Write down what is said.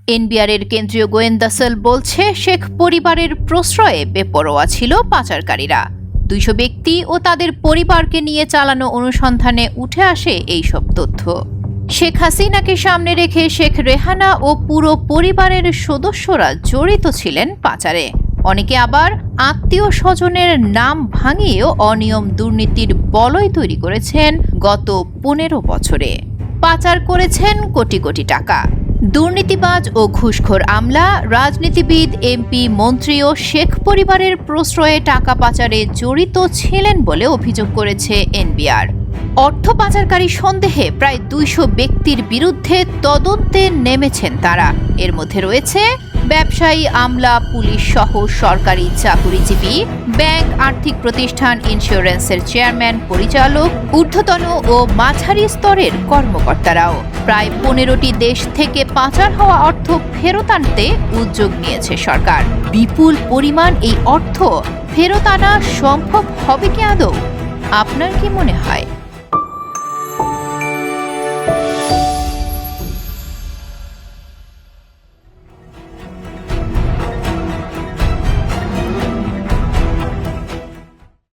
এনবিআরের কেন্দ্রীয় গোয়েন্দা সেল বলছে, শেখ পরিবারের প্রশ্রয়ে বেপরোয়া ছিল পাচারকারীরা। 200 ব্যক্তি ও তাদের পরিবারকে নিয়ে চালানো অনুসন্ধানে উঠে আসে এইসব তথ্য। শেখ হাসিনাকে সামনে রেখে শেখ রেহানা ও পুরো পরিবারের সদস্যরা জড়িত ছিলেন পাচারে। অনেকে আবার আত্মীয় স্বজনের নাম ভাঙিয়েও অনিয়ম দুর্নীতির বলয় তৈরি করেছেন গত 15 বছরে। পাচার করেছেন কোটি কোটি টাকা। দুর্নীতিবাজ ও ঘুষখোর আমলা, রাজনীতিবিদ, এমপি, মন্ত্রী ও শেখ পরিবারের প্রশ্রয়ে টাকা পাচারে জড়িত ছিলেন বলে অভিযোগ করেছে এনবিআর। অর্থ পাচারকারী সন্দেহে প্রায় 200 ব্যক্তির বিরুদ্ধে তদন্তে নেমেছেন তারা। এর মধ্যে রয়েছে ব্যবসায়ী, আমলা, পুলিশ সহ সরকারি চাকুরিজীবী, ব্যাংক, আর্থিক প্রতিষ্ঠান, ইন্স্যুরেন্সের চেয়ারম্যান, পরিচালক, ঊর্ধ্বতন ও মাঝারি স্তরের কর্মকর্তারাও। প্রায় 15টি দেশ থেকে পাচার হওয়া অর্থ ফেরত আনতে উদ্যোগ নিয়েছে সরকার। বিপুল পরিমাণ এই অর্থ ফেরত আনা সম্ভব হবে কি আদৌ? আপনার কি মনে হয়?